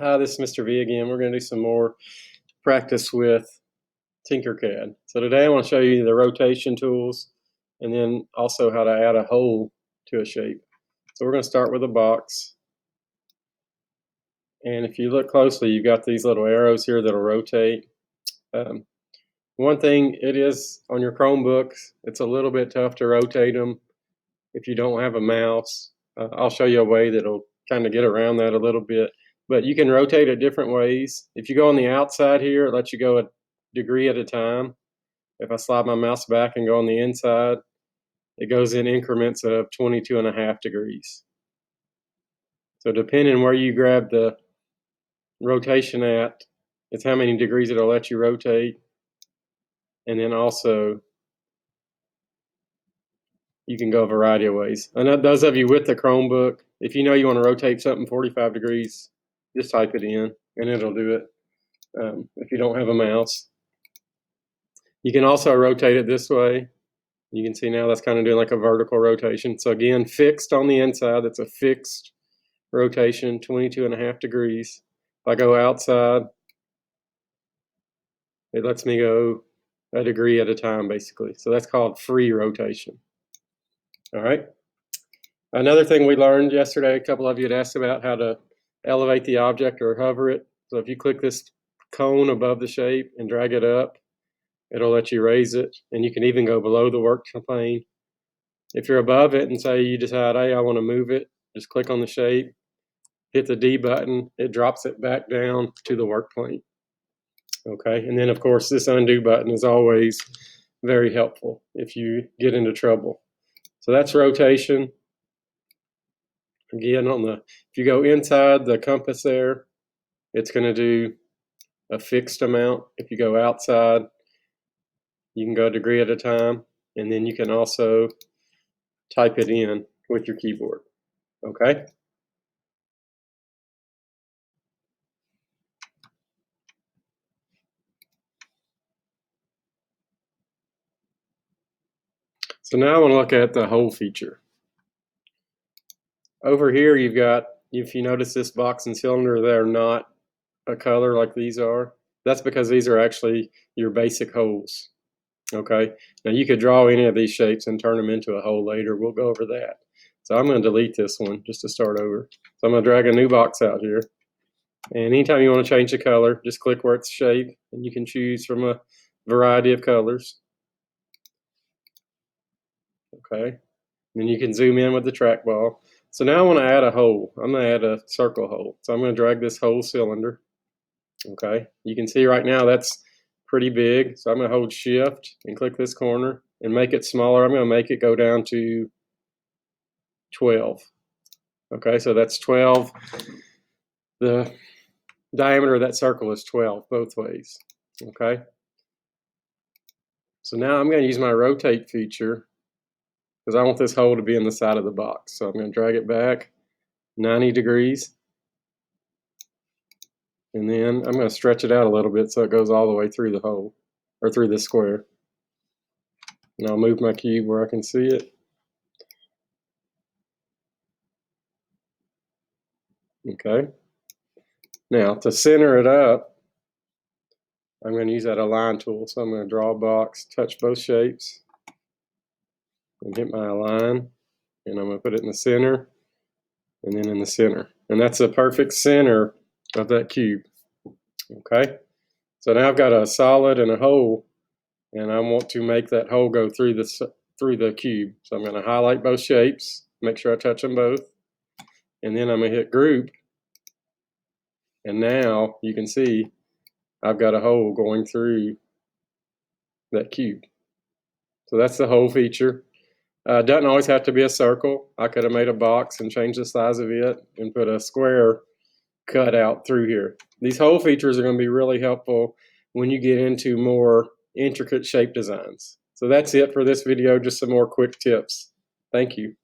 Hi, this is Mr. V again. We're going to do some more practice with Tinkercad. So today I want to show you the rotation tools and then also how to add a hole to a shape. So we're going to start with a box. And if you look closely, you've got these little arrows here that'll rotate. One thing it is on your Chromebooks, it's a little bit tough to rotate them if you don't have a mouse. I'll show you a way that'll kind of get around that a little bit. But you can rotate it different ways. If you go on the outside here, it lets you go a degree at a time. If I slide my mouse back and go on the inside, it goes in increments of 22.5 degrees. So depending where you grab the rotation at, it's how many degrees it'll let you rotate. And then also, you can go a variety of ways. And those of you with the Chromebook, if you know you want to rotate something 45 degrees, just type it in and it'll do it if you don't have a mouse. You can also rotate it this way. You can see now that's kind of doing like a vertical rotation. So again, fixed on the inside, that's a fixed rotation, 22.5 degrees. If I go outside, it lets me go a degree at a time basically. So that's called free rotation. All right. Another thing we learned yesterday, a couple of you had asked about how to elevate the object or hover it. So if you click this cone above the shape and drag it up, it'll let you raise it, and you can even go below the work plane. If you're above it and say you decide, hey, I want to move it, just click on the shape, hit the D button, it drops it back down to the work plane. Okay, and then of course this undo button is always very helpful if you get into trouble. So that's rotation. Again, if you go inside the compass there, it's going to do a fixed amount. If you go outside, you can go a degree at a time, and then you can also type it in with your keyboard. Okay? So now I want to look at the hole feature. Over here you've got, if you notice this box and cylinder, they're not a color like these are. That's because these are actually your basic holes. Okay? Now you could draw any of these shapes and turn them into a hole later. We'll go over that. So I'm going to delete this one just to start over. So I'm going to drag a new box out here. And anytime you want to change the color, just click where it's shaped, and you can choose from a variety of colors. Okay, then you can zoom in with the trackball. So now I want to add a hole. I'm going to add a circle hole. So I'm going to drag this whole cylinder. Okay, you can see right now that's pretty big. So I'm going to hold shift and click this corner and make it smaller. I'm going to make it go down to 12. Okay, so that's 12. The diameter of that circle is 12 both ways. Okay, so now I'm going to use my rotate feature because I want this hole to be in the side of the box. So I'm going to drag it back 90 degrees. And then I'm going to stretch it out a little bit so it goes all the way through the hole, or through the square. And I'll move my cube where I can see it. Okay. Now to center it up, I'm going to use that align tool. So I'm going to draw a box, touch both shapes, and hit my align. And I'm going to put it in the center, and then in the center. And that's the perfect center of that cube. Okay. So now I've got a solid and a hole, and I want to make that hole go through the cube. So I'm going to highlight both shapes, make sure I touch them both, and then I'm going to hit group. And now you can see I've got a hole going through that cube. So that's the hole feature. It doesn't always have to be a circle. I could have made a box and changed the size of it and put a square cut out through here. These hole features are going to be really helpful when you get into more intricate shape designs. So that's it for this video, just some more quick tips. Thank you.